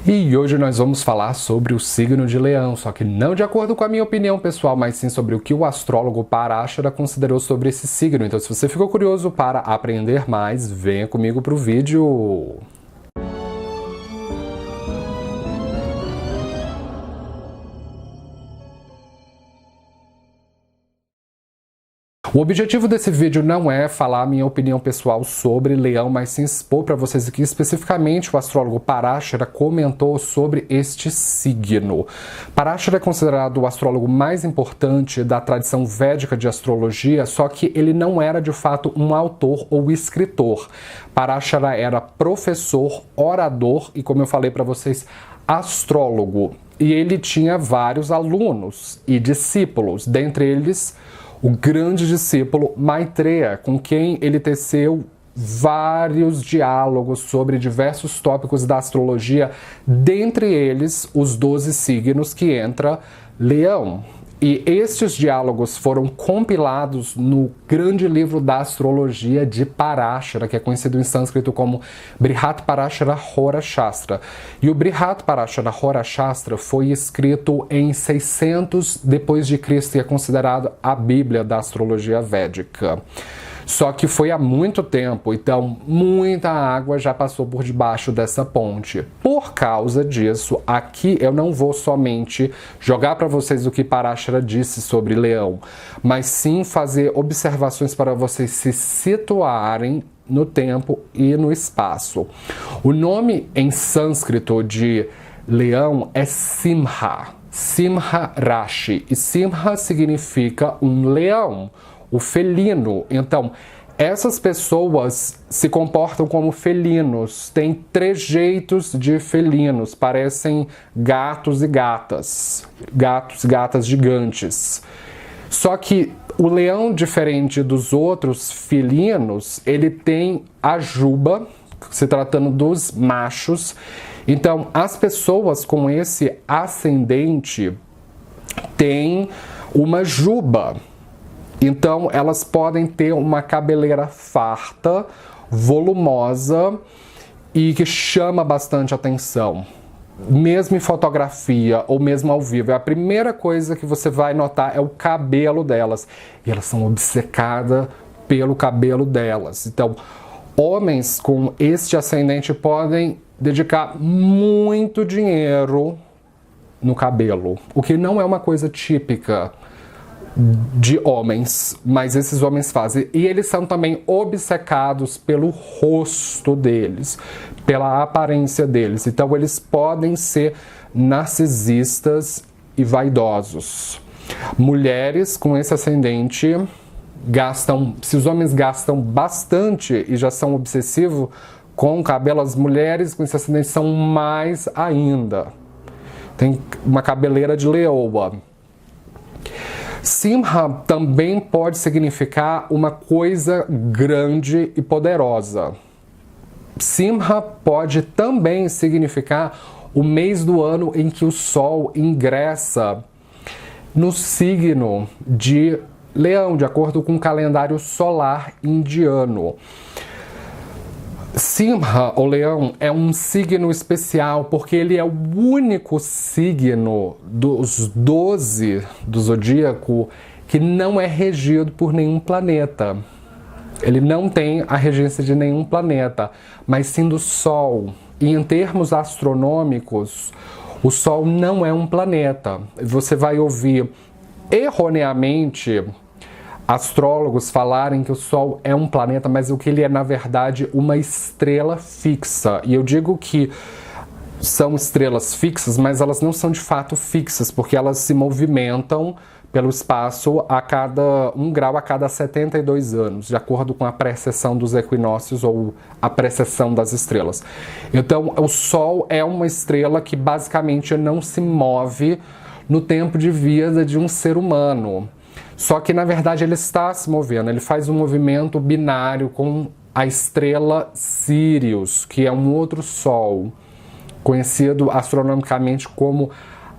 E hoje nós vamos falar sobre o signo de Leão, só que não de acordo com a minha opinião pessoal, mas sim sobre o que o astrólogo Parashara considerou sobre esse signo. Então, se você ficou curioso para aprender mais, venha comigo para o vídeo. O objetivo desse vídeo não é falar a minha opinião pessoal sobre Leão, mas sim expor para vocês aqui especificamente o astrólogo Parashara comentou sobre este signo. Parashara é considerado o astrólogo mais importante da tradição védica de astrologia, só que ele não era de fato um autor ou escritor. Parashara era professor, orador e, como eu falei para vocês, astrólogo. E ele tinha vários alunos e discípulos, dentre eles o grande discípulo Maitreya, com quem ele teceu vários diálogos sobre diversos tópicos da astrologia, dentre eles os 12 signos que entra Leão. E estes diálogos foram compilados no grande livro da astrologia de Parashara, que é conhecido em sânscrito como Brihat Parashara Hora Shastra. E o Brihat Parashara Hora Shastra foi escrito em 600 depois de Cristo e é considerado a Bíblia da astrologia védica. Só que foi há muito tempo, então muita água já passou por debaixo dessa ponte. Por causa disso, aqui eu não vou somente jogar para vocês o que Parashara disse sobre Leão, mas sim fazer observações para vocês se situarem no tempo e no espaço. O nome em sânscrito de Leão é Simha, Simha Rashi, e Simha significa um leão, o felino. Então, essas pessoas se comportam como felinos, têm trejeitos de felinos, parecem gatos e gatas, gatos e gatas gigantes. Só que o leão, diferente dos outros felinos, ele tem a juba, se tratando dos machos. Então, as pessoas com esse ascendente têm uma juba. Então, elas podem ter uma cabeleira farta, volumosa e que chama bastante atenção. Mesmo em fotografia ou mesmo ao vivo, a primeira coisa que você vai notar é o cabelo delas. E elas são obcecadas pelo cabelo delas. Então, homens com este ascendente podem dedicar muito dinheiro no cabelo, o que não é uma coisa típica de homens, mas esses homens fazem. E eles são também obcecados pelo rosto deles, pela aparência deles. Então eles podem ser narcisistas e vaidosos. Mulheres com esse ascendente gastam, se os homens gastam bastante e já são obsessivos com o cabelo, as mulheres com esse ascendente são mais ainda. Tem uma cabeleira de leoa. Simha também pode significar uma coisa grande e poderosa. Simha pode também significar o mês do ano em que o Sol ingressa no signo de Leão, de acordo com o calendário solar indiano. Simha, ou Leão, é um signo especial porque ele é o único signo dos 12 do zodíaco que não é regido por nenhum planeta. Ele não tem a regência de nenhum planeta, mas sim do Sol. E em termos astronômicos, o Sol não é um planeta. Você vai ouvir erroneamente astrólogos falarem que o Sol é um planeta, mas o que ele é, na verdade, uma estrela fixa. E eu digo que são estrelas fixas, mas elas não são de fato fixas, porque elas se movimentam pelo espaço a cada 1 grau a cada 72 anos, de acordo com a precessão dos equinócios ou a precessão das estrelas. Então, o Sol é uma estrela que basicamente não se move no tempo de vida de um ser humano. Só que, na verdade, ele está se movendo, ele faz um movimento binário com a estrela Sirius, que é um outro Sol, conhecido astronomicamente como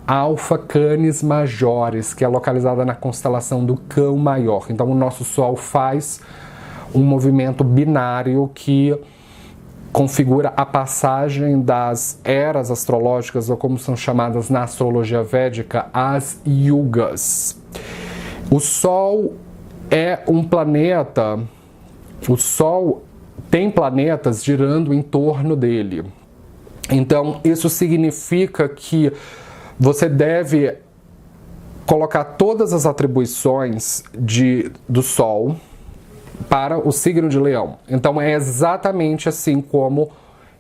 Alpha Canis Majoris, que é localizada na constelação do Cão Maior. Então, o nosso Sol faz um movimento binário que configura a passagem das eras astrológicas, ou como são chamadas na astrologia védica, as yugas. O Sol é um planeta, o Sol tem planetas girando em torno dele. Então, isso significa que você deve colocar todas as atribuições do Sol para o signo de Leão. Então, é exatamente assim como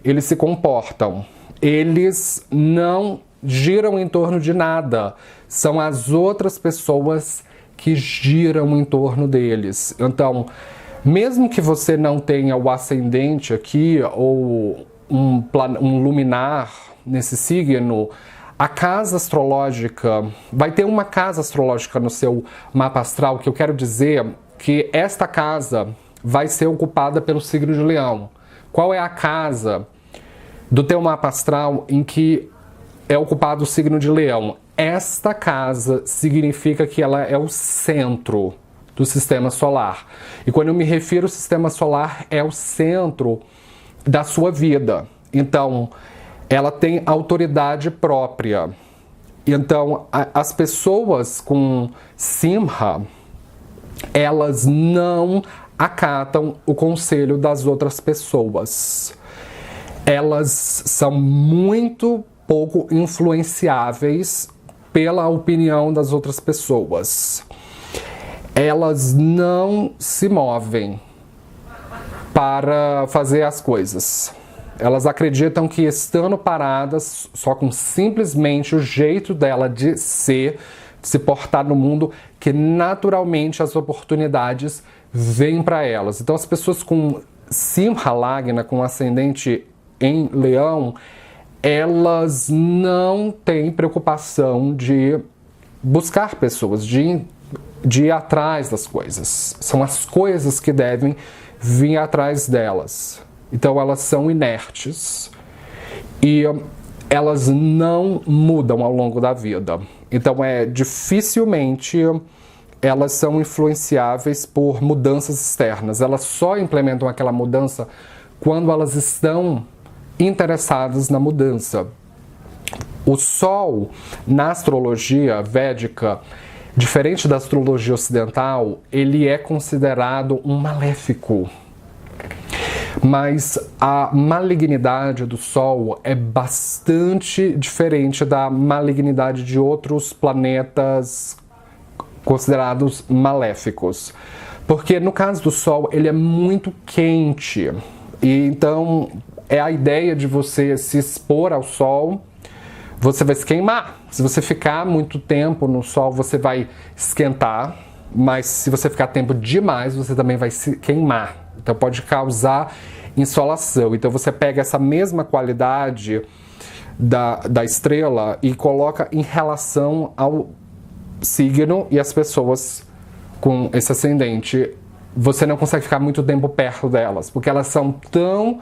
eles se comportam. Eles não giram em torno de nada. São as outras pessoas que giram em torno deles. Então, mesmo que você não tenha o ascendente aqui, ou um luminar nesse signo, a casa astrológica, vai ter uma casa astrológica no seu mapa astral, que eu quero dizer que esta casa vai ser ocupada pelo signo de Leão. Qual é a casa do teu mapa astral em que é ocupado o signo de Leão? Esta casa significa que ela é o centro do sistema solar. E quando eu me refiro ao sistema solar, é o centro da sua vida. Então, ela tem autoridade própria. Então, as pessoas com Simha, elas não acatam o conselho das outras pessoas. Elas são muito pouco influenciáveis pela opinião das outras pessoas. Elas não se movem para fazer as coisas. Elas acreditam que estando paradas, só com simplesmente o jeito dela de ser, de se portar no mundo, que naturalmente as oportunidades vêm para elas. Então as pessoas com Simha Lagna, com ascendente em Leão, elas não têm preocupação de buscar pessoas, de ir atrás das coisas. São as coisas que devem vir atrás delas. Então elas são inertes e elas não mudam ao longo da vida. Então dificilmente elas são influenciáveis por mudanças externas. Elas só implementam aquela mudança quando elas estão interessadas na mudança. O Sol, na astrologia védica, diferente da astrologia ocidental, ele é considerado um maléfico. Mas a malignidade do Sol é bastante diferente da malignidade de outros planetas considerados maléficos. Porque no caso do Sol, ele é muito quente. E então é a ideia de você se expor ao Sol, você vai se queimar. Se você ficar muito tempo no Sol, você vai esquentar. Mas se você ficar tempo demais, você também vai se queimar. Então pode causar insolação. Então você pega essa mesma qualidade da estrela e coloca em relação ao signo e as pessoas com esse ascendente. Você não consegue ficar muito tempo perto delas, porque elas são tão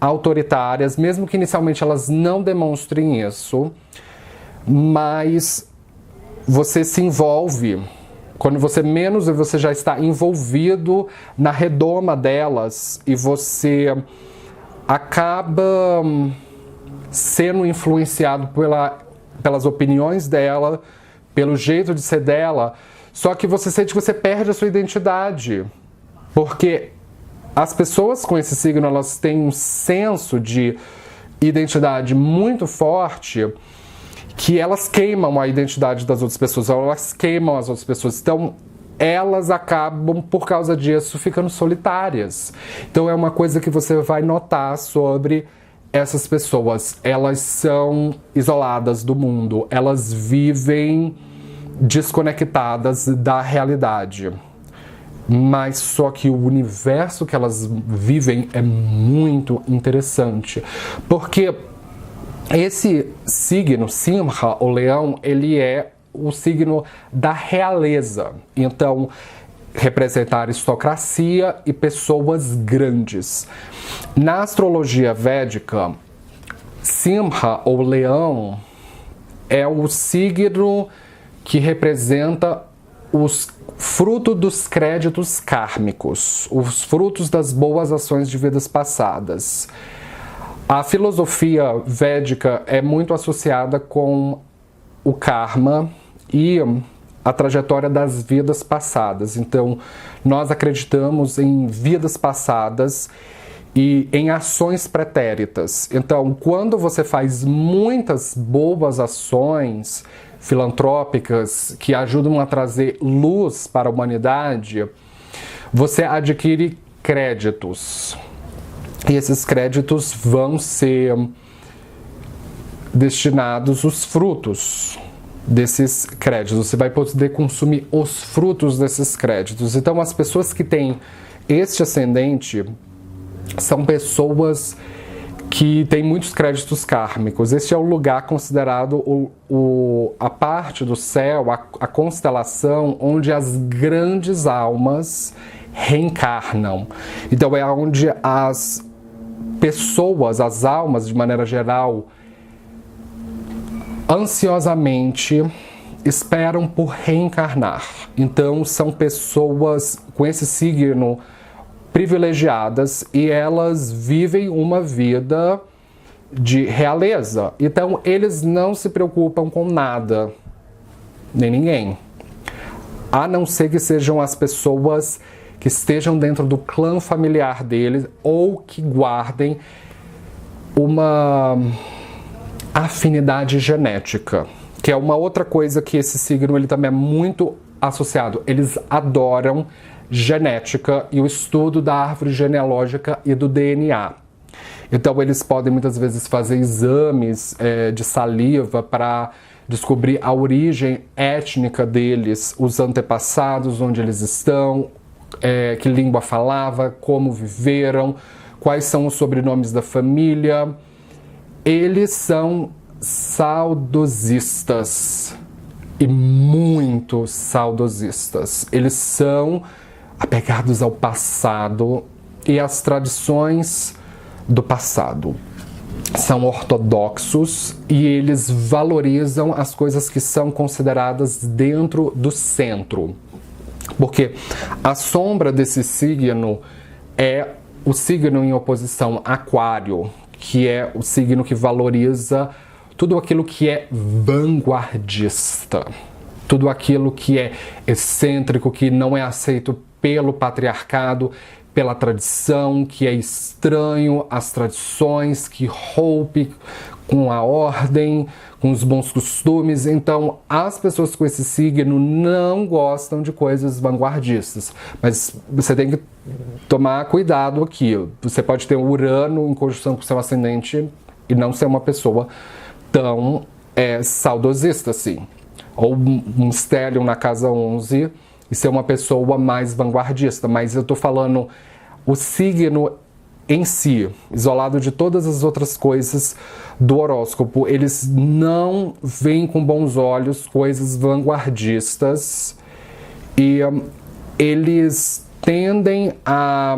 autoritárias, mesmo que inicialmente elas não demonstrem isso, mas você se envolve. Quando você menos, você já está envolvido na redoma delas e você acaba sendo influenciado pelas opiniões dela, pelo jeito de ser dela, só que você sente que você perde a sua identidade. Porque as pessoas com esse signo, elas têm um senso de identidade muito forte, que elas queimam a identidade das outras pessoas, elas queimam as outras pessoas. Então, elas acabam, por causa disso, ficando solitárias. Então, é uma coisa que você vai notar sobre essas pessoas. Elas são isoladas do mundo, elas vivem desconectadas da realidade. Mas só que o universo que elas vivem é muito interessante. Porque esse signo, Simha, o leão, ele é o signo da realeza. Então, representa a aristocracia e pessoas grandes. Na astrologia védica, Simha, ou leão, é o signo que representa os frutos dos créditos kármicos, os frutos das boas ações de vidas passadas. A filosofia védica é muito associada com o karma e a trajetória das vidas passadas. Então, nós acreditamos em vidas passadas e em ações pretéritas. Então, quando você faz muitas boas ações filantrópicas que ajudam a trazer luz para a humanidade, você adquire créditos. E esses créditos vão ser destinados os frutos desses créditos. Você vai poder consumir os frutos desses créditos. Então, as pessoas que têm este ascendente são pessoas que têm muitos créditos kármicos. Este é o lugar considerado a parte do céu, a constelação, onde as grandes almas reencarnam. Então, é onde as pessoas, as almas de maneira geral, ansiosamente esperam por reencarnar. Então, são pessoas com esse signo privilegiadas e elas vivem uma vida de realeza. Então, eles não se preocupam com nada, nem ninguém. A não ser que sejam as pessoas que estejam dentro do clã familiar deles ou que guardem uma afinidade genética, que é uma outra coisa que esse signo ele também é muito associado. Eles adoram genética e o estudo da árvore genealógica e do DNA. Então eles podem muitas vezes fazer exames de saliva para descobrir a origem étnica deles, os antepassados, onde eles estão, que língua falava, como viveram, quais são os sobrenomes da família. Eles são saudosistas e muito saudosistas. Eles são apegados ao passado e às tradições do passado. São ortodoxos e eles valorizam as coisas que são consideradas dentro do centro. Porque a sombra desse signo é o signo em oposição a Aquário, que é o signo que valoriza tudo aquilo que é vanguardista, tudo aquilo que é excêntrico, que não é aceito pelo patriarcado, pela tradição, que é estranho às tradições, que rompe com a ordem, com os bons costumes. Então, as pessoas com esse signo não gostam de coisas vanguardistas. Mas você tem que tomar cuidado aqui. Você pode ter um Urano em conjunção com seu ascendente e não ser uma pessoa tão saudosista assim. Ou um stellium na casa 11 e ser uma pessoa mais vanguardista. Mas eu tô falando o signo em si, isolado de todas as outras coisas do horóscopo. Eles não veem com bons olhos coisas vanguardistas e eles tendem a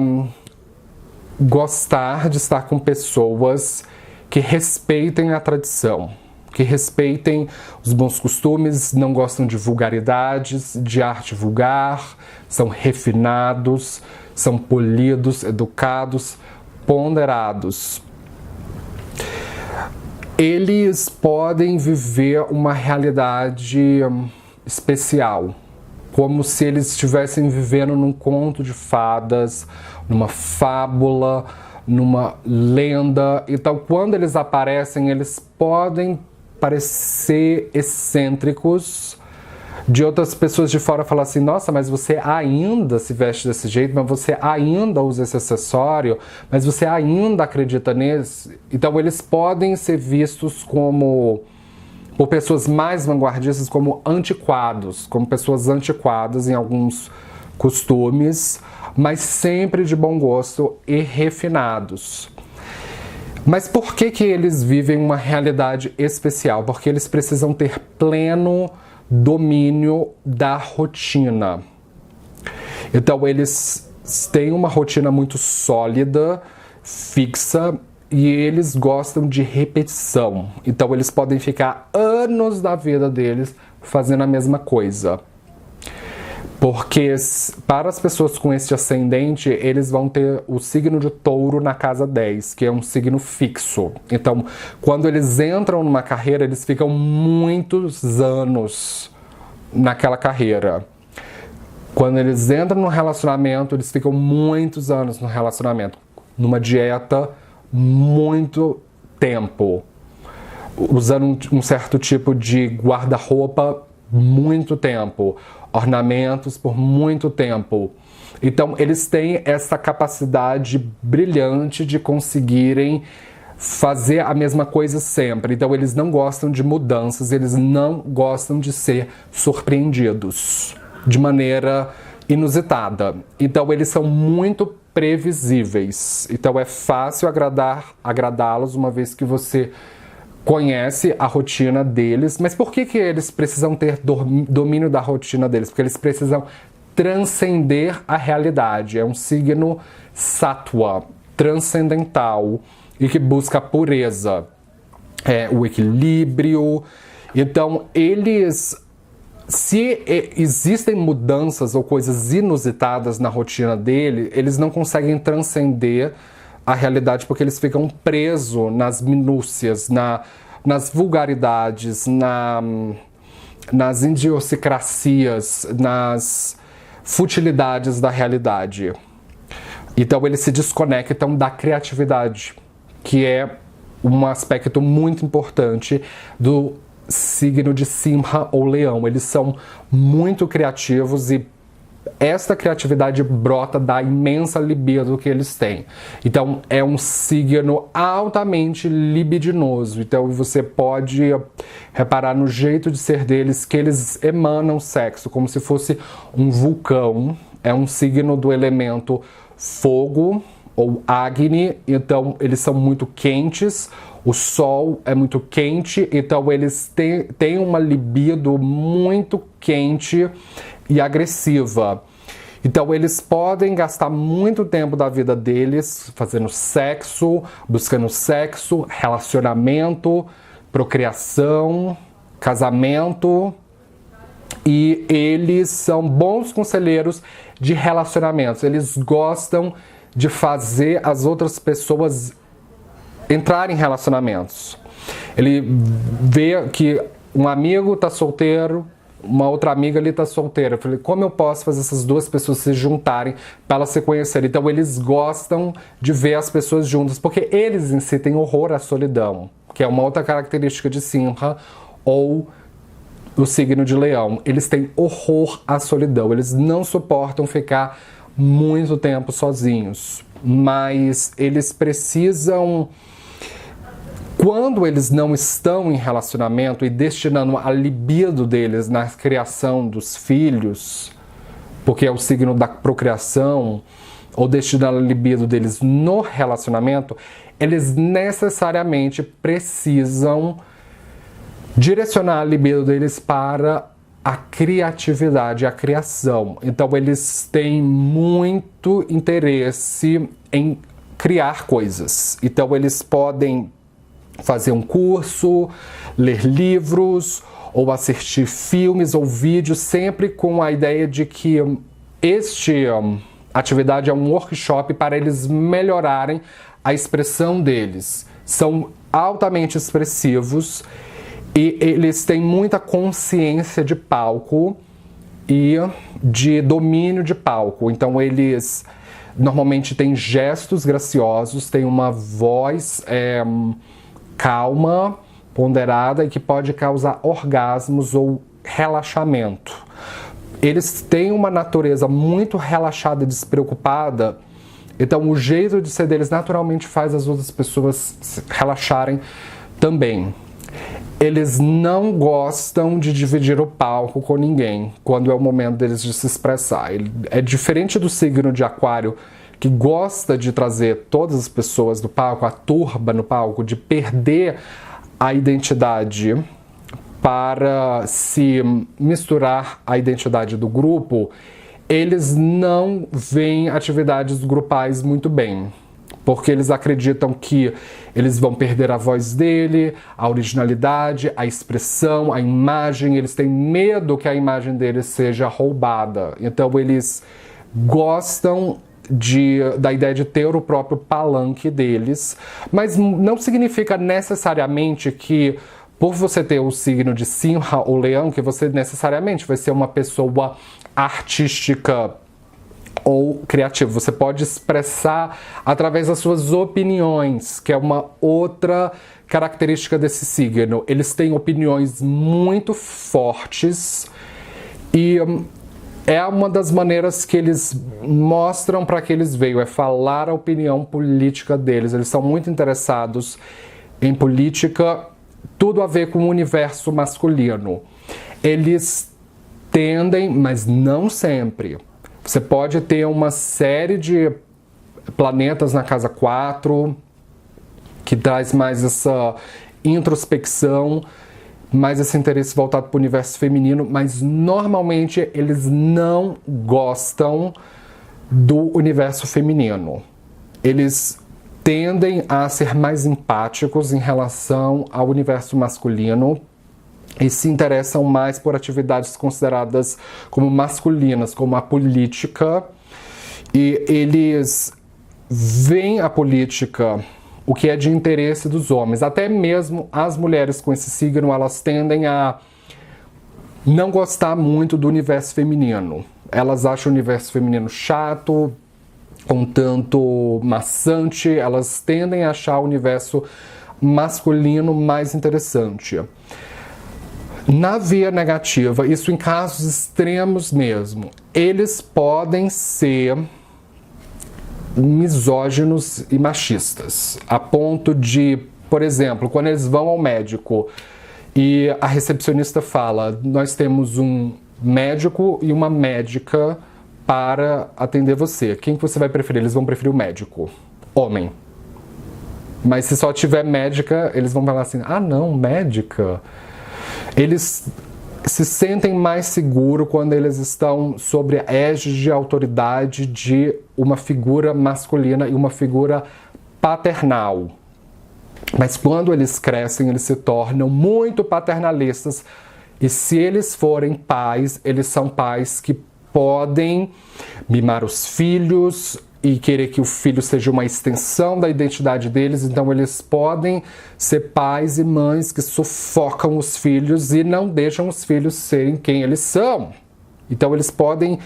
gostar de estar com pessoas que respeitem a tradição, que respeitem os bons costumes, não gostam de vulgaridades, de arte vulgar, são refinados, são polidos, educados, ponderados. Eles podem viver uma realidade especial, como se eles estivessem vivendo num conto de fadas, numa fábula, numa lenda. Então, quando eles aparecem, eles podem parecer excêntricos, de outras pessoas de fora falar assim, nossa, mas você ainda se veste desse jeito, mas você ainda usa esse acessório, mas você ainda acredita nesse. Então eles podem ser vistos como, por pessoas mais vanguardistas, como antiquados, como pessoas antiquadas em alguns costumes, mas sempre de bom gosto e refinados. Mas por que eles vivem uma realidade especial? Porque eles precisam ter pleno domínio da rotina. Então eles têm uma rotina muito sólida, fixa, e eles gostam de repetição. Então eles podem ficar anos da vida deles fazendo a mesma coisa. Porque para as pessoas com este ascendente, eles vão ter o signo de Touro na casa 10, que é um signo fixo. Então, quando eles entram numa carreira, eles ficam muitos anos naquela carreira. Quando eles entram no relacionamento, eles ficam muitos anos no relacionamento. Numa dieta, muito tempo. Usando um certo tipo de guarda-roupa, muito tempo. Ornamentos por muito tempo. Então, eles têm essa capacidade brilhante de conseguirem fazer a mesma coisa sempre. Então, eles não gostam de mudanças, eles não gostam de ser surpreendidos de maneira inusitada. Então, eles são muito previsíveis. Então, é fácil agradá-los uma vez que você conhece a rotina deles. Mas por que eles precisam ter domínio da rotina deles? Porque eles precisam transcender a realidade. É um signo sattva, transcendental, e que busca a pureza, o equilíbrio. Então, se existem mudanças ou coisas inusitadas na rotina dele, eles não conseguem transcender a realidade porque eles ficam presos nas minúcias, nas vulgaridades, nas idiosincrasias, nas futilidades da realidade. Então eles se desconectam da criatividade, que é um aspecto muito importante do signo de Simha ou Leão. Eles são muito criativos e esta criatividade brota da imensa libido que eles têm. Então, é um signo altamente libidinoso. Então, você pode reparar no jeito de ser deles que eles emanam sexo, como se fosse um vulcão. É um signo do elemento fogo ou Agni. Então, eles são muito quentes. O Sol é muito quente. Então, eles têm uma libido muito quente e agressiva. Então eles podem gastar muito tempo da vida deles fazendo sexo, buscando sexo, relacionamento, procriação, casamento, e eles são bons conselheiros de relacionamentos. Eles gostam de fazer as outras pessoas entrarem em relacionamentos. Ele vê que um amigo está solteiro, uma outra amiga ali tá solteira. Eu falei, como eu posso fazer essas duas pessoas se juntarem para elas se conhecerem? Então eles gostam de ver as pessoas juntas, porque eles em si têm horror à solidão, que é uma outra característica de Simha ou o signo de Leão. Eles têm horror à solidão, eles não suportam ficar muito tempo sozinhos, mas eles precisam... Quando eles não estão em relacionamento e destinando a libido deles na criação dos filhos, porque é o signo da procriação, ou destinando a libido deles no relacionamento, eles necessariamente precisam direcionar a libido deles para a criatividade, a criação. Então eles têm muito interesse em criar coisas. Então eles podem fazer um curso, ler livros ou assistir filmes ou vídeos, sempre com a ideia de que atividade é um workshop para eles melhorarem a expressão deles. São altamente expressivos e eles têm muita consciência de palco e de domínio de palco. Então eles normalmente têm gestos graciosos, têm uma voz calma, ponderada e que pode causar orgasmos ou relaxamento. Eles têm uma natureza muito relaxada e despreocupada, então o jeito de ser deles naturalmente faz as outras pessoas relaxarem também. Eles não gostam de dividir o palco com ninguém quando é o momento deles de se expressar. É diferente do signo de Aquário, que gosta de trazer todas as pessoas do palco, a turba no palco, de perder a identidade para se misturar à identidade do grupo. Eles não veem atividades grupais muito bem, porque eles acreditam que eles vão perder a voz dele, a originalidade, a expressão, a imagem. Eles têm medo que a imagem deles seja roubada. Então eles gostam da ideia de ter o próprio palanque deles, mas não significa necessariamente que por você ter o signo de Simha ou Leão, que você necessariamente vai ser uma pessoa artística ou criativo. Você pode expressar através das suas opiniões, que é uma outra característica desse signo. Eles têm opiniões muito fortes e é uma das maneiras que eles mostram para que eles veio, é falar a opinião política deles. Eles são muito interessados em política, tudo a ver com o universo masculino. Eles tendem, mas não sempre. Você pode ter uma série de planetas na casa 4, que traz mais essa introspecção, mais esse interesse voltado para o universo feminino, mas normalmente eles não gostam do universo feminino. Eles tendem a ser mais empáticos em relação ao universo masculino e se interessam mais por atividades consideradas como masculinas, como a política, e eles veem a política, o que é de interesse dos homens. Até mesmo as mulheres com esse signo, elas tendem a não gostar muito do universo feminino. Elas acham o universo feminino chato, um tanto maçante, elas tendem a achar o universo masculino mais interessante. Na via negativa, isso em casos extremos mesmo, eles podem ser misóginos e machistas, a ponto de, por exemplo, quando eles vão ao médico e a recepcionista fala: nós temos um médico e uma médica para atender você, quem que você vai preferir? Eles vão preferir o médico, homem. Mas se só tiver médica, eles vão falar assim: ah não, médica. Eles se sentem mais seguros quando eles estão sobre a égide de autoridade de uma figura masculina e uma figura paternal. Mas quando eles crescem, eles se tornam muito paternalistas. E se eles forem pais, eles são pais que podem mimar os filhos e querer que o filho seja uma extensão da identidade deles. Então eles podem ser pais e mães que sufocam os filhos e não deixam os filhos serem quem eles são. Então eles podem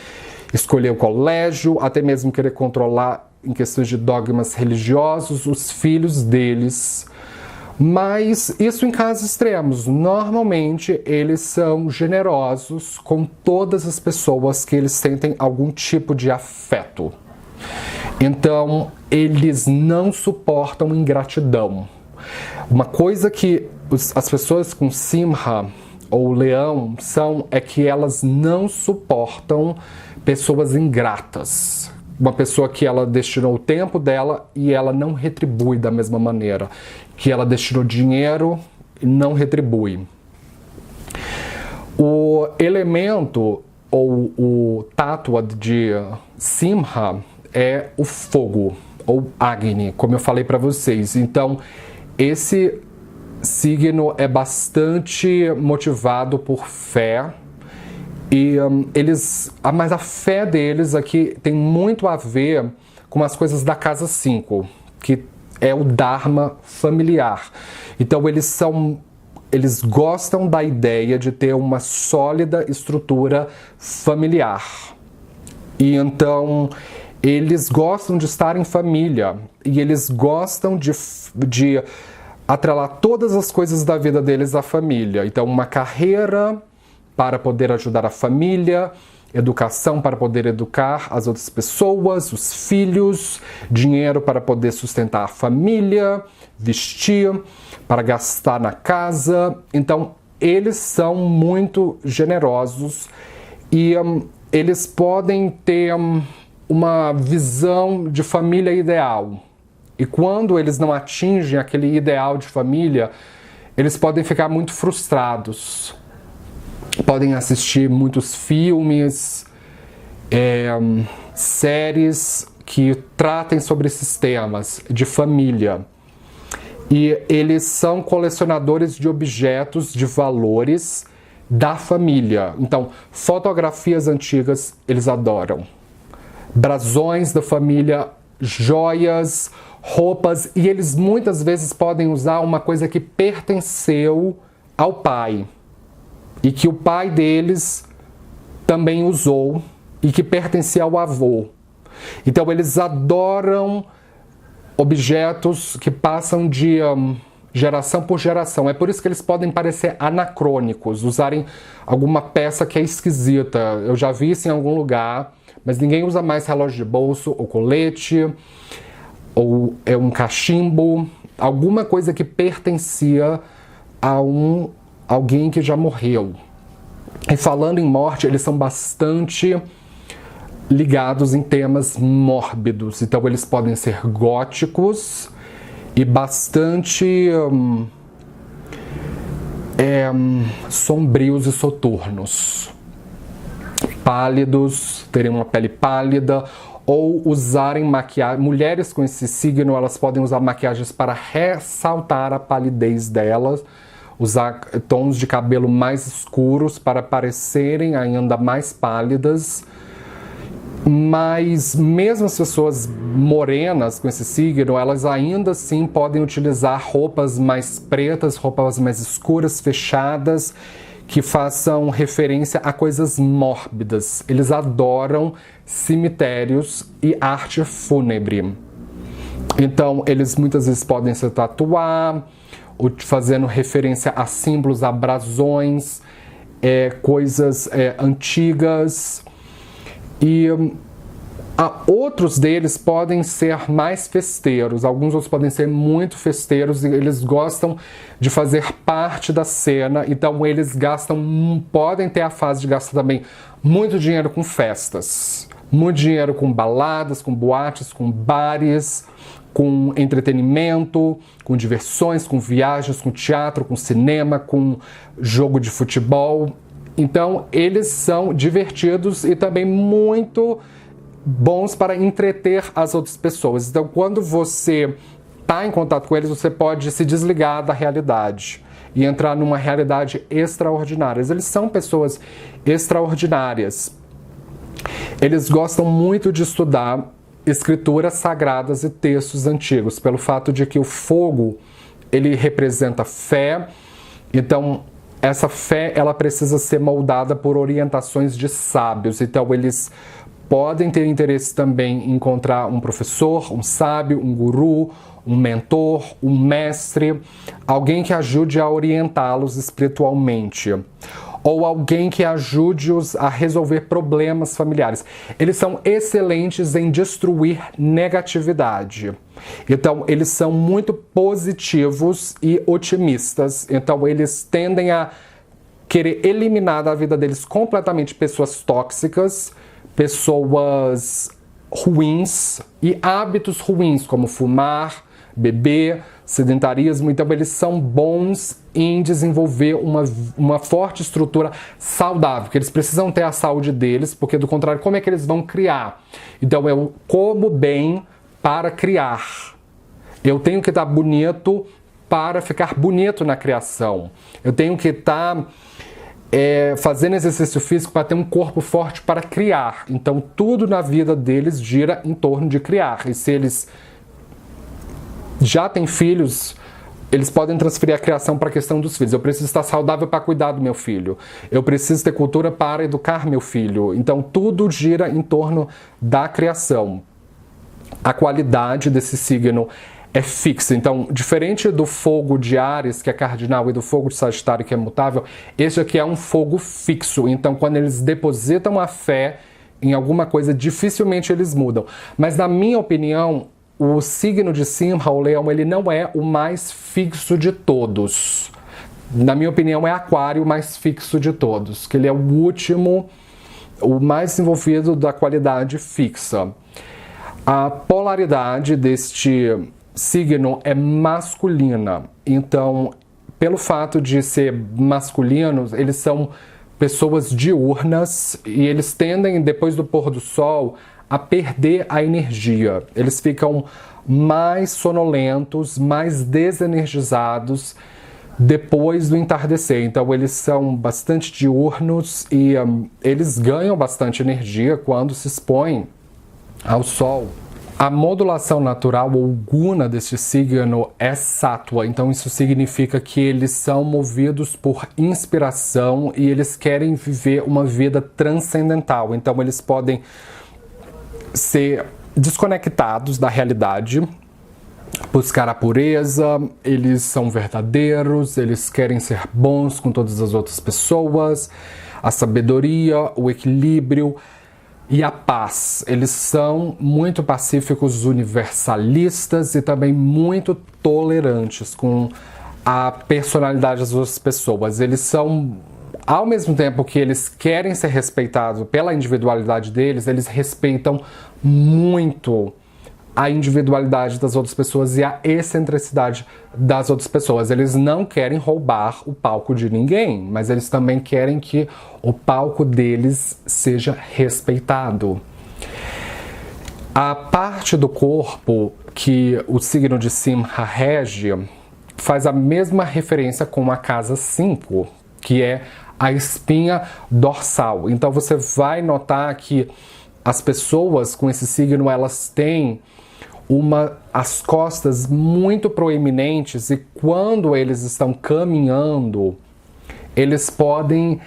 escolher o colégio, até mesmo querer controlar em questões de dogmas religiosos os filhos deles. Mas isso em casos extremos. Normalmente eles são generosos com todas as pessoas que eles sentem algum tipo de afeto. Então, eles não suportam ingratidão. Uma coisa que as pessoas com Simha ou Leão são é que elas não suportam pessoas ingratas. Uma pessoa que ela destinou o tempo dela e ela não retribui da mesma maneira. Que ela destinou dinheiro e não retribui. O elemento ou o tátua de Simha é o fogo, ou Agni, como eu falei para vocês. Então, esse signo é bastante motivado por fé, e mas a fé deles aqui tem muito a ver com as coisas da casa 5, que é o Dharma familiar. Então, eles gostam da ideia de ter uma sólida estrutura familiar. E então eles gostam de estar em família e eles gostam de atrelar todas as coisas da vida deles à família. Então, uma carreira para poder ajudar a família, educação para poder educar as outras pessoas, os filhos, dinheiro para poder sustentar a família, vestir, para gastar na casa. Então, eles são muito generosos e eles podem ter uma visão de família ideal. E quando eles não atingem aquele ideal de família, eles podem ficar muito frustrados. Podem assistir muitos filmes, séries que tratem sobre esses temas de família. E eles são colecionadores de objetos, de valores da família. Então, fotografias antigas eles adoram. Brasões da família, joias, roupas, e eles muitas vezes podem usar uma coisa que pertenceu ao pai e que o pai deles também usou e que pertencia ao avô. Então eles adoram objetos que passam de geração por geração. É por isso que eles podem parecer anacrônicos, usarem alguma peça que é esquisita. Eu já vi isso em algum lugar, mas ninguém usa mais relógio de bolso, ou colete, ou é um cachimbo, alguma coisa que pertencia a alguém que já morreu. E falando em morte, eles são bastante ligados em temas mórbidos. Então eles podem ser góticos e bastante sombrios e soturnos. Pálidos, terem uma pele pálida, ou usarem maquiagem. Mulheres com esse signo, elas podem usar maquiagens para ressaltar a palidez delas, usar tons de cabelo mais escuros para parecerem ainda mais pálidas. Mas mesmo as pessoas morenas com esse signo, elas ainda assim podem utilizar roupas mais pretas, roupas mais escuras, fechadas, que façam referência a coisas mórbidas. Eles adoram cemitérios e arte fúnebre. Então, eles muitas vezes podem se tatuar, fazendo referência a símbolos, a brasões, coisas antigas. E outros deles podem ser mais festeiros, alguns outros podem ser muito festeiros e eles gostam de fazer parte da cena, então eles podem ter a fase de gastar também muito dinheiro com festas, muito dinheiro com baladas, com boates, com bares, com entretenimento, com diversões, com viagens, com teatro, com cinema, com jogo de futebol. Então, eles são divertidos e também muito bons para entreter as outras pessoas. Então, quando você está em contato com eles, você pode se desligar da realidade e entrar numa realidade extraordinária. Eles são pessoas extraordinárias. Eles gostam muito de estudar escrituras sagradas e textos antigos, pelo fato de que o fogo, ele representa fé. Então, essa fé, ela precisa ser moldada por orientações de sábios. Então, eles podem ter interesse também em encontrar um professor, um sábio, um guru, um mentor, um mestre, alguém que ajude a orientá-los espiritualmente, ou alguém que ajude-os a resolver problemas familiares. Eles são excelentes em destruir negatividade. Então, eles são muito positivos e otimistas. Então, eles tendem a querer eliminar da vida deles completamente pessoas tóxicas, pessoas ruins e hábitos ruins, como fumar, beber, sedentarismo. Então, eles são bons em desenvolver uma forte estrutura saudável, porque eles precisam ter a saúde deles, porque do contrário, como é que eles vão criar? Então, eu como bem para criar. Eu tenho que estar bonito para ficar bonito na criação. Eu tenho que estar fazendo exercício físico para ter um corpo forte para criar. Então, tudo na vida deles gira em torno de criar. E se eles já têm filhos, eles podem transferir a criação para a questão dos filhos. Eu preciso estar saudável para cuidar do meu filho. Eu preciso ter cultura para educar meu filho. Então, tudo gira em torno da criação. A qualidade desse signo é fixa. Então, diferente do fogo de Áries, que é cardinal, e do fogo de Sagitário, que é mutável, esse aqui é um fogo fixo. Então, quando eles depositam a fé em alguma coisa, dificilmente eles mudam. Mas, na minha opinião, o signo de Simha, o leão, ele não é o mais fixo de todos. Na minha opinião, é Aquário o mais fixo de todos, que ele é o último, o mais envolvido da qualidade fixa. A polaridade deste signo é masculina. Então, pelo fato de ser masculinos, eles são pessoas diurnas e eles tendem, depois do pôr do sol, a perder a energia. Eles ficam mais sonolentos, mais desenergizados depois do entardecer. Então eles são bastante diurnos e eles ganham bastante energia quando se expõem ao sol. A modulação natural ou guna deste signo é sáttva, então isso significa que eles são movidos por inspiração e eles querem viver uma vida transcendental. Então eles podem ser desconectados da realidade, buscar a pureza, eles são verdadeiros, eles querem ser bons com todas as outras pessoas, a sabedoria, o equilíbrio e a paz. Eles são muito pacíficos, universalistas e também muito tolerantes com a personalidade das outras pessoas. Eles são, ao mesmo tempo que eles querem ser respeitados pela individualidade deles, eles respeitam muito a individualidade das outras pessoas e a excentricidade das outras pessoas. Eles não querem roubar o palco de ninguém, mas eles também querem que o palco deles seja respeitado. A parte do corpo que o signo de Simha rege faz a mesma referência com a casa 5, que é a espinha dorsal. Então você vai notar que as pessoas com esse signo, elas têm as costas muito proeminentes e quando eles estão caminhando, eles podem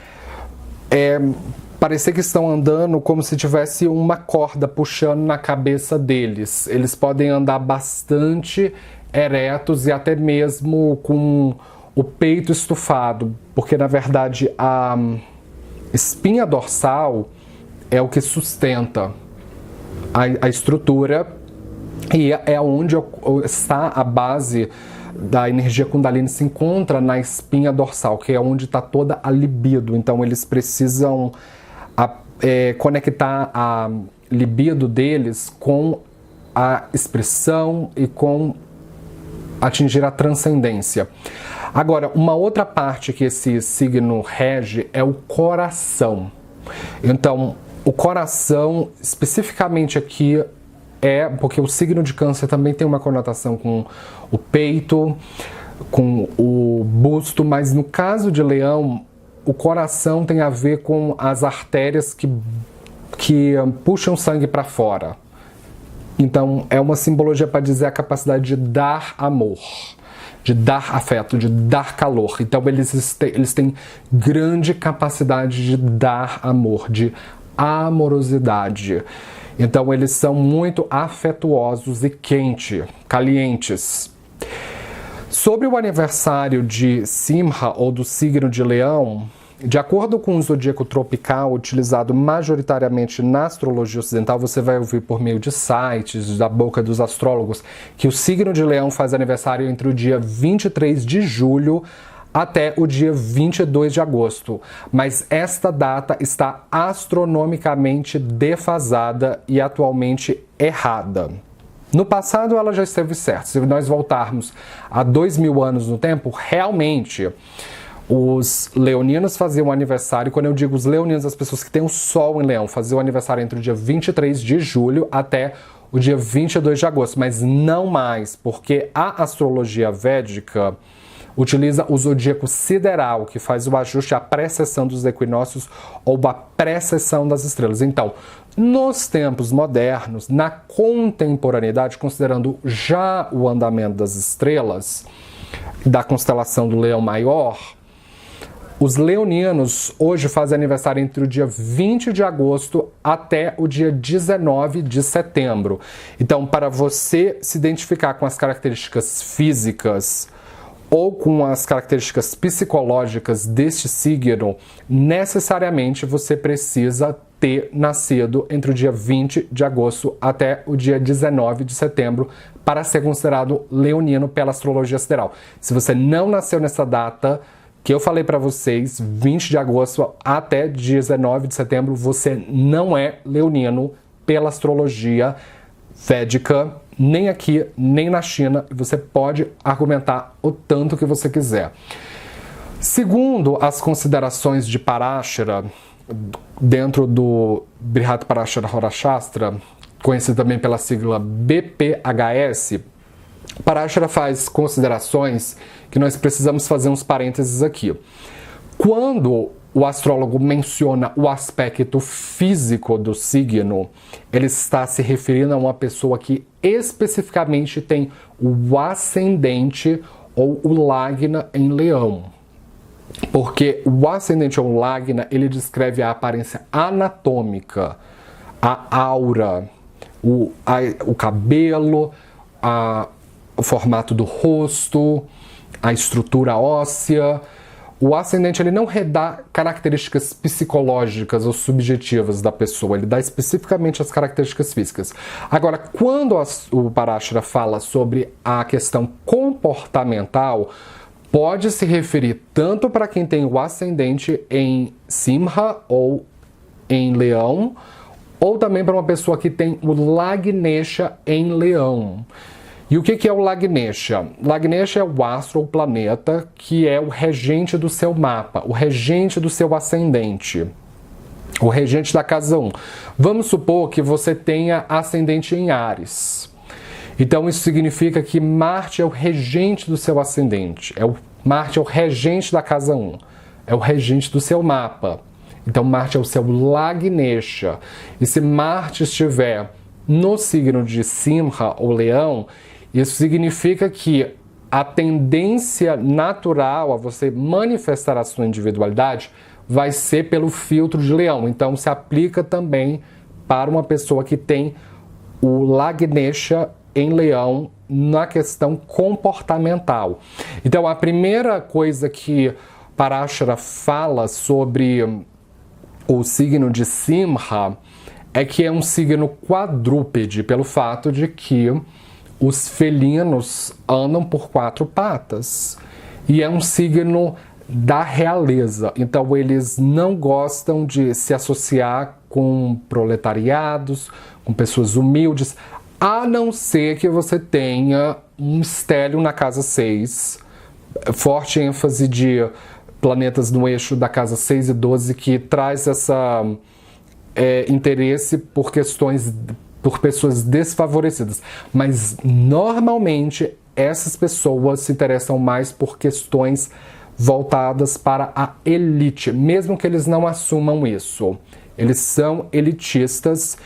parecer que estão andando como se tivesse uma corda puxando na cabeça deles. Eles podem andar bastante eretos e até mesmo com o peito estufado, porque na verdade a espinha dorsal é o que sustenta a estrutura e é onde está a base da energia Kundalini, se encontra na espinha dorsal, que é onde está toda a libido. Então eles precisam conectar a libido deles com a expressão e com atingir a transcendência. Agora, uma outra parte que esse signo rege é o coração. Então, o coração, especificamente aqui, porque o signo de Câncer também tem uma conotação com o peito, com o busto, mas no caso de Leão, o coração tem a ver com as artérias que puxam sangue para fora. Então, é uma simbologia para dizer a capacidade de dar amor, de dar afeto, de dar calor. Então, eles têm grande capacidade de dar amor, de amorosidade. Então, eles são muito afetuosos e calientes. Sobre o aniversário de Simha, ou do signo de Leão, de acordo com o zodíaco tropical, utilizado majoritariamente na astrologia ocidental, você vai ouvir por meio de sites, da boca dos astrólogos, que o signo de Leão faz aniversário entre o dia 23 de julho até o dia 22 de agosto, mas esta data está astronomicamente defasada e atualmente errada. No passado ela já esteve certa. Se nós voltarmos a 2000 anos no tempo, realmente os leoninos faziam aniversário, quando eu digo os leoninos, as pessoas que têm o Sol em Leão, faziam aniversário entre o dia 23 de julho até o dia 22 de agosto, mas não mais, porque a astrologia védica utiliza o zodíaco sideral, que faz o ajuste à precessão dos equinócios ou a precessão das estrelas. Então, nos tempos modernos, na contemporaneidade, considerando já o andamento das estrelas, da constelação do Leão Maior, os leoninos hoje fazem aniversário entre o dia 20 de agosto até o dia 19 de setembro. Então, para você se identificar com as características físicas ou com as características psicológicas deste signo, necessariamente você precisa ter nascido entre o dia 20 de agosto até o dia 19 de setembro para ser considerado leonino pela astrologia sideral. Se você não nasceu nessa data que eu falei para vocês, 20 de agosto até 19 de setembro, você não é leonino pela astrologia védica, nem aqui, nem na China, e você pode argumentar o tanto que você quiser. Segundo as considerações de Parashara, dentro do Brihat Parashara Hora Shastra, conhecido também pela sigla BPHS, Parashara faz considerações que nós precisamos fazer uns parênteses aqui. Quando o astrólogo menciona o aspecto físico do signo, ele está se referindo a uma pessoa que especificamente tem o ascendente ou o Lagna em Leão. Porque o ascendente ou Lagna, ele descreve a aparência anatômica, a aura, o cabelo, o formato do rosto, a estrutura óssea. O ascendente, ele não dá características psicológicas ou subjetivas da pessoa, ele dá especificamente as características físicas. Agora, quando o Parashara fala sobre a questão comportamental, pode se referir tanto para quem tem o ascendente em Simha ou em Leão, ou também para uma pessoa que tem o Lagnesha em Leão. E o que é o Lagnesha? Lagnesha é o astro ou planeta que é o regente do seu mapa, o regente do seu ascendente, o regente da casa 1. Vamos supor que você tenha ascendente em Áries. Então isso significa que Marte é o regente do seu ascendente, Marte é o regente da casa 1, é o regente do seu mapa. Então Marte é o seu Lagnesha. E se Marte estiver no signo de Simha ou Leão, isso significa que a tendência natural a você manifestar a sua individualidade vai ser pelo filtro de Leão. Então se aplica também para uma pessoa que tem o Lagnesha em Leão na questão comportamental. Então a primeira coisa que Parashara fala sobre o signo de Simha é que é um signo quadrúpede, pelo fato de que os felinos andam por 4 patas. E é um signo da realeza. Então eles não gostam de se associar com proletariados, com pessoas humildes, a não ser que você tenha um estélio na casa 6, forte ênfase de planetas no eixo da casa 6 e 12, que traz essa interesse por pessoas desfavorecidas. Mas normalmente essas pessoas se interessam mais por questões voltadas para a elite, mesmo que eles não assumam isso. Eles são elitistas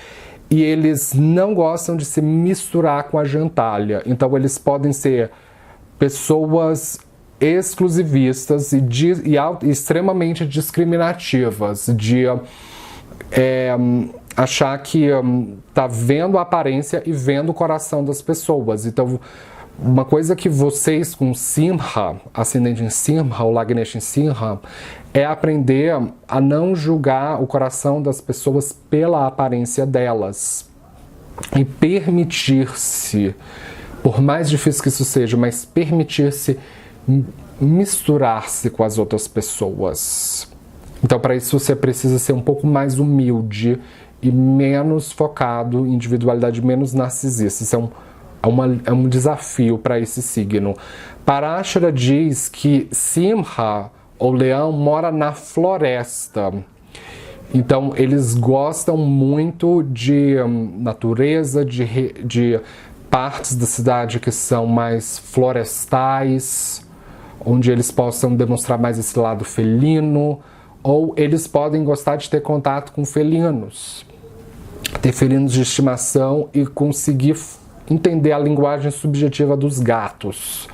e eles não gostam de se misturar com a gentalha. Então eles podem ser pessoas exclusivistas e extremamente discriminativas, de achar que tá vendo a aparência e vendo o coração das pessoas. Então, uma coisa que vocês com Simha, ascendente em Simha, ou Lagnesha em Simha, é aprender a não julgar o coração das pessoas pela aparência delas. E permitir-se, por mais difícil que isso seja, mas permitir-se misturar-se com as outras pessoas. Então, para isso, você precisa ser um pouco mais humilde e menos focado em individualidade, menos narcisista. Isso é um desafio para esse signo. Parashara diz que Simha, ou Leão, mora na floresta. Então, eles gostam muito de natureza, de partes da cidade que são mais florestais, onde eles possam demonstrar mais esse lado felino, ou eles podem gostar de ter contato com felinos, ter felinos de estimação e conseguir entender a linguagem subjetiva dos gatos.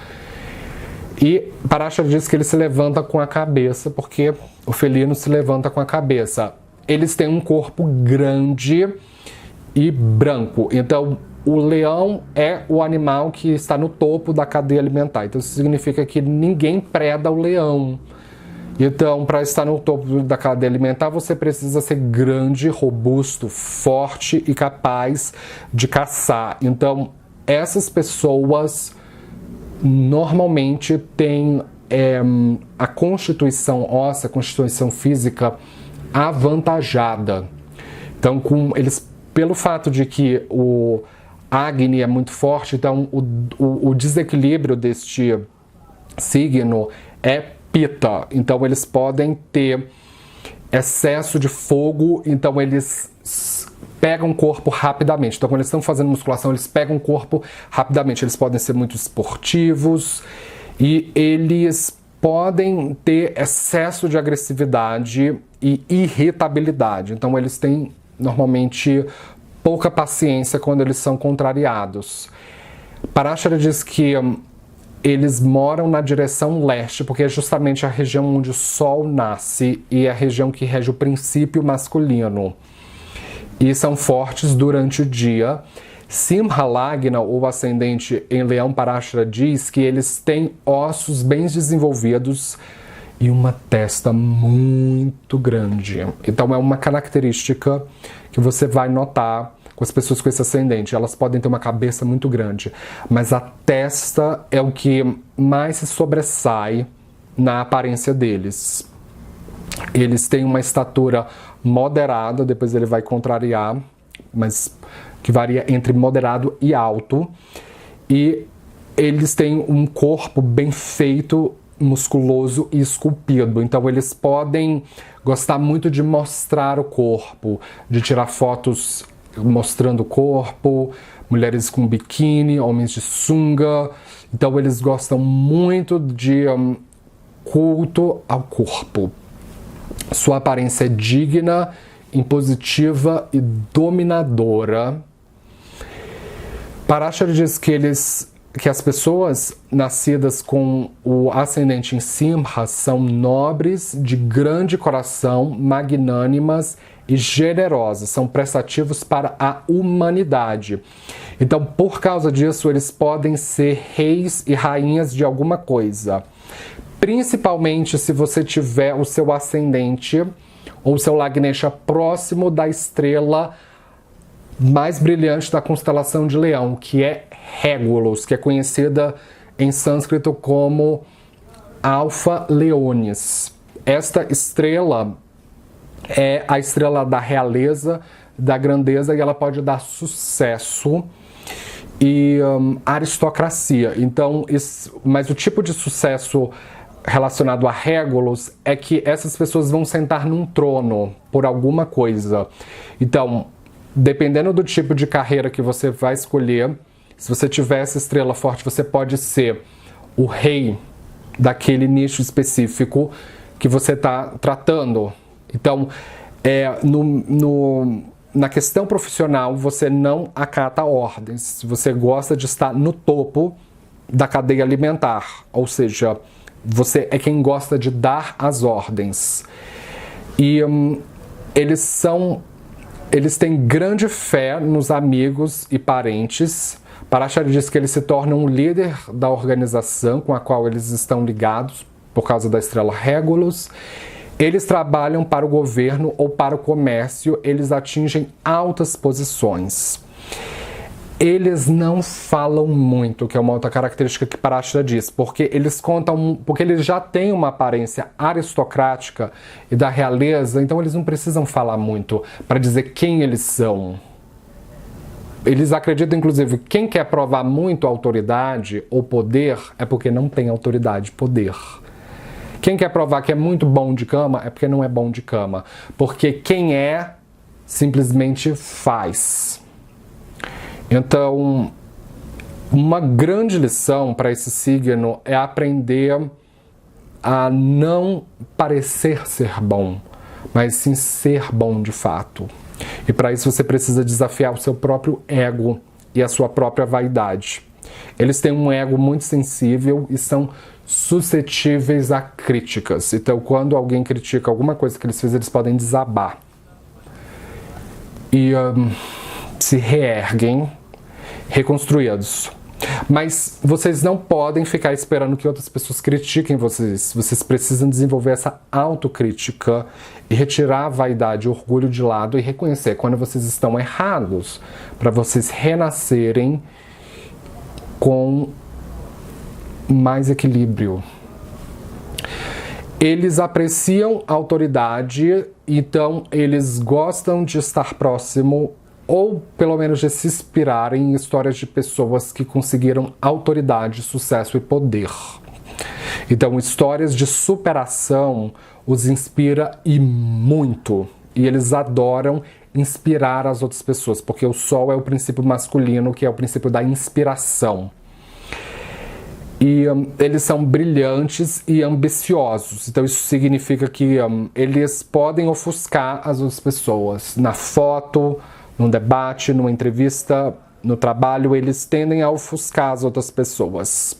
E Parashara diz que ele se levanta com a cabeça, porque o felino se levanta com a cabeça. Eles têm um corpo grande e branco, então o leão é o animal que está no topo da cadeia alimentar. Então isso significa que ninguém preda o leão. Então, para estar no topo da cadeia alimentar, você precisa ser grande, robusto, forte e capaz de caçar. Então, essas pessoas normalmente têm a constituição óssea, a constituição física avantajada. Então, pelo fato de que o Agni é muito forte, então o desequilíbrio deste signo é Pitta, então eles podem ter excesso de fogo, então eles pegam o corpo rapidamente. Então, quando eles estão fazendo musculação, eles pegam o corpo rapidamente. Eles podem ser muito esportivos e eles podem ter excesso de agressividade e irritabilidade. Então, eles têm, normalmente, pouca paciência quando eles são contrariados. Parashara diz que eles moram na direção leste, porque é justamente a região onde o Sol nasce e é a região que rege o princípio masculino. E são fortes durante o dia. Simha Lagna, ou ascendente em Leão, Parashara diz que eles têm ossos bem desenvolvidos e uma testa muito grande. Então é uma característica que você vai notar com as pessoas com esse ascendente. Elas podem ter uma cabeça muito grande, mas a testa é o que mais se sobressai na aparência deles. Eles têm uma estatura moderada, depois ele vai contrariar, mas que varia entre moderado e alto. E eles têm um corpo bem feito, musculoso e esculpido. Então eles podem gostar muito de mostrar o corpo, de tirar fotos mostrando o corpo, mulheres com biquíni, homens de sunga. Então eles gostam muito de culto ao corpo. Sua aparência é digna, impositiva e dominadora. Parashara diz que as pessoas nascidas com o ascendente em Simha são nobres, de grande coração, magnânimas e generosas, são prestativos para a humanidade. Então, por causa disso, eles podem ser reis e rainhas de alguma coisa. Principalmente se você tiver o seu ascendente ou o seu Lagnesha próximo da estrela mais brilhante da constelação de Leão, que é Regulus, que é conhecida em sânscrito como Alpha Leonis. Esta estrela é a estrela da realeza, da grandeza, e ela pode dar sucesso e aristocracia. Então, mas o tipo de sucesso relacionado a Regulus é que essas pessoas vão sentar num trono por alguma coisa. Então, dependendo do tipo de carreira que você vai escolher, se você tiver essa estrela forte, você pode ser o rei daquele nicho específico que você está tratando. Então, na questão profissional, você não acata ordens. Você gosta de estar no topo da cadeia alimentar, ou seja, você é quem gosta de dar as ordens. E eles têm grande fé nos amigos e parentes. Parashara diz que eles se tornam o líder da organização com a qual eles estão ligados por causa da estrela Regulus. Eles trabalham para o governo ou para o comércio, eles atingem altas posições. Eles não falam muito, que é uma outra característica que Parashara diz, porque eles já têm uma aparência aristocrática e da realeza, então eles não precisam falar muito para dizer quem eles são. Eles acreditam, inclusive, que quem quer provar muito autoridade ou poder é porque não tem autoridade e poder. Quem quer provar que é muito bom de cama é porque não é bom de cama. Porque quem é, simplesmente faz. Então, uma grande lição para esse signo é aprender a não parecer ser bom, mas sim ser bom de fato. E para isso você precisa desafiar o seu próprio ego e a sua própria vaidade. Eles têm um ego muito sensível e são suscetíveis a críticas. Então, quando alguém critica alguma coisa que eles fizeram, eles podem desabar. E se reerguem, reconstruídos. Mas vocês não podem ficar esperando que outras pessoas critiquem vocês. Vocês precisam desenvolver essa autocrítica e retirar a vaidade e o orgulho de lado e reconhecer quando vocês estão errados, para vocês renascerem com mais equilíbrio. Eles apreciam a autoridade, então eles gostam de estar próximo ou pelo menos de se inspirar em histórias de pessoas que conseguiram autoridade, sucesso e poder. Então, histórias de superação os inspira e muito. E eles adoram inspirar as outras pessoas, porque o Sol é o princípio masculino, que é o princípio da inspiração. E eles são brilhantes e ambiciosos, então isso significa que eles podem ofuscar as outras pessoas. Na foto, num debate, numa entrevista, no trabalho, eles tendem a ofuscar as outras pessoas.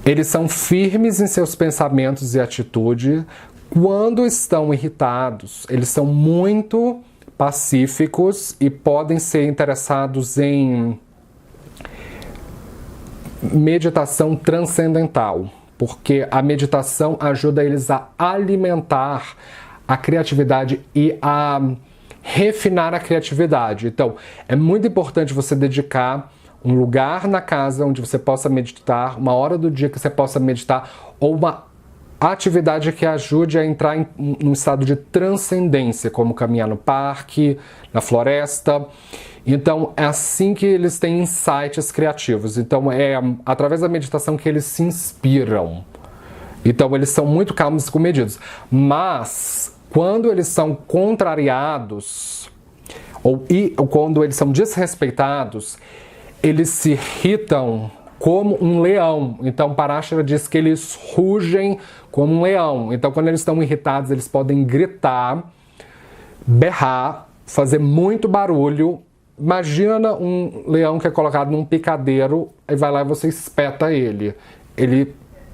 Eles são firmes em seus pensamentos e atitude. Quando estão irritados, eles são muito pacíficos e podem ser interessados em meditação transcendental, porque a meditação ajuda eles a alimentar a criatividade e a refinar a criatividade. Então, é muito importante você dedicar um lugar na casa onde você possa meditar, uma hora do dia que você possa meditar, ou uma atividade que ajude a entrar em um estado de transcendência, como caminhar no parque, na floresta. Então, é assim que eles têm insights criativos. Então, é através da meditação que eles se inspiram. Então, eles são muito calmos e comedidos. Mas, quando eles são contrariados, ou quando eles são desrespeitados, eles se irritam como um leão. Então, Parashara diz que eles rugem como um leão. Então, quando eles estão irritados, eles podem gritar, berrar, fazer muito barulho. Imagina um leão que é colocado num picadeiro e vai lá e você espeta ele. Ele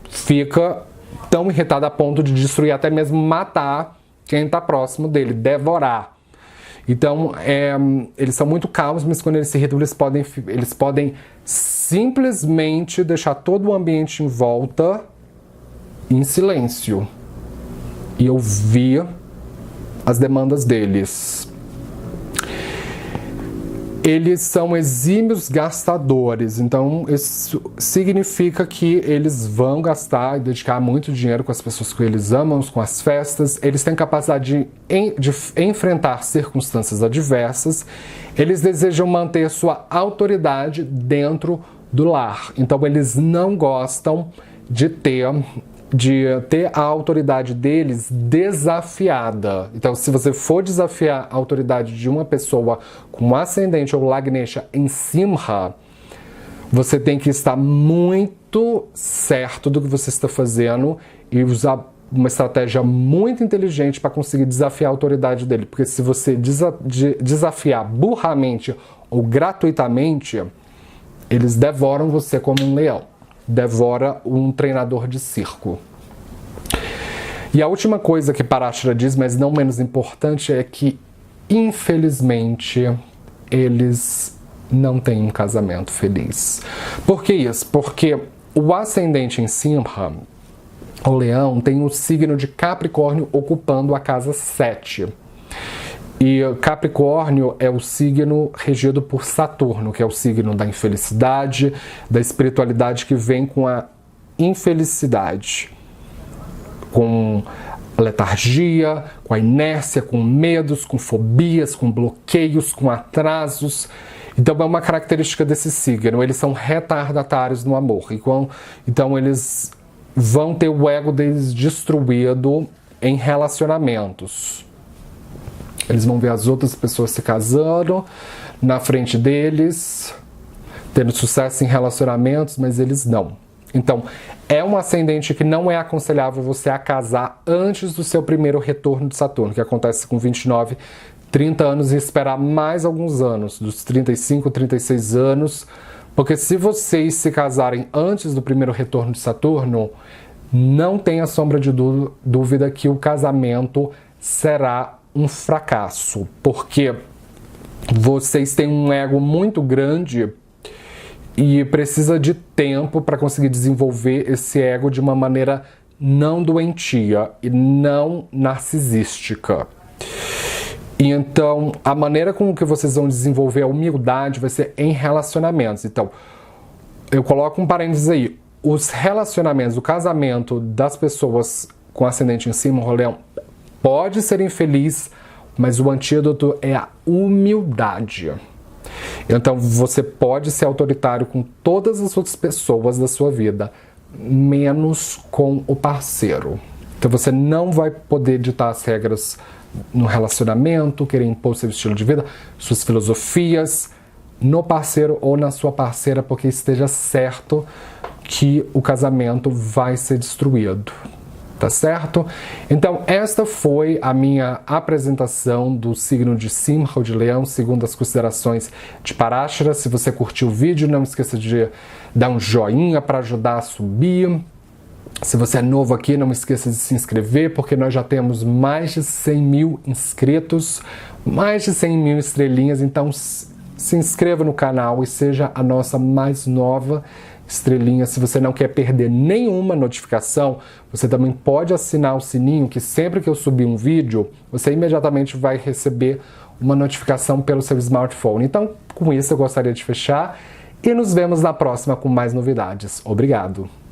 fica tão irritado a ponto de destruir, até mesmo matar quem está próximo dele, devorar. Então, eles são muito calmos, mas quando eles se irritam, eles podem simplesmente deixar todo o ambiente em volta em silêncio e ouvir as demandas deles. Eles são exímios gastadores, então isso significa que eles vão gastar e dedicar muito dinheiro com as pessoas que eles amam, com as festas. Eles têm capacidade de enfrentar circunstâncias adversas. Eles desejam manter sua autoridade dentro do lar, então eles não gostam de ter a autoridade deles desafiada. Então, se você for desafiar a autoridade de uma pessoa com ascendente ou Lagnesha em Simha, você tem que estar muito certo do que você está fazendo e usar uma estratégia muito inteligente para conseguir desafiar a autoridade dele. Porque se você desafiar burramente ou gratuitamente, eles devoram você como um leão. Devora um treinador de circo. E a última coisa que Parashara diz, mas não menos importante, é que, infelizmente, eles não têm um casamento feliz. Por que isso? Porque o ascendente em Simha, o leão, tem o signo de Capricórnio ocupando a casa 7. E Capricórnio é o signo regido por Saturno, que é o signo da infelicidade, da espiritualidade que vem com a infelicidade, com letargia, com a inércia, com medos, com fobias, com bloqueios, com atrasos. Então é uma característica desse signo, eles são retardatários no amor. Então eles vão ter o ego deles destruído em relacionamentos. Eles vão ver as outras pessoas se casando na frente deles, tendo sucesso em relacionamentos, mas eles não. Então, é um ascendente que não é aconselhável você a casar antes do seu primeiro retorno de Saturno, que acontece com 29, 30 anos, e esperar mais alguns anos, dos 35, 36 anos, porque se vocês se casarem antes do primeiro retorno de Saturno, não tenha sombra de dúvida que o casamento será um fracasso, porque vocês têm um ego muito grande e precisa de tempo para conseguir desenvolver esse ego de uma maneira não doentia e não narcisística. E então, a maneira com que vocês vão desenvolver a humildade vai ser em relacionamentos. Então, eu coloco um parênteses aí. Os relacionamentos, o casamento das pessoas com ascendente em cima, o leão, pode ser infeliz, mas o antídoto é a humildade. Então você pode ser autoritário com todas as outras pessoas da sua vida, menos com o parceiro. Então você não vai poder ditar as regras no relacionamento, querer impor seu estilo de vida, suas filosofias no parceiro ou na sua parceira, porque esteja certo que o casamento vai ser destruído. Tá certo? Então, esta foi a minha apresentação do signo de Simha, ou de Leão, segundo as considerações de Parashara. Se você curtiu o vídeo, não esqueça de dar um joinha para ajudar a subir. Se você é novo aqui, não esqueça de se inscrever, porque nós já temos mais de 100 mil inscritos, mais de 100 mil estrelinhas. Então, se inscreva no canal e seja a nossa mais nova estrelinha. Se você não quer perder nenhuma notificação, você também pode assinar o sininho, que sempre que eu subir um vídeo, você imediatamente vai receber uma notificação pelo seu smartphone. Então, com isso eu gostaria de fechar e nos vemos na próxima com mais novidades. Obrigado!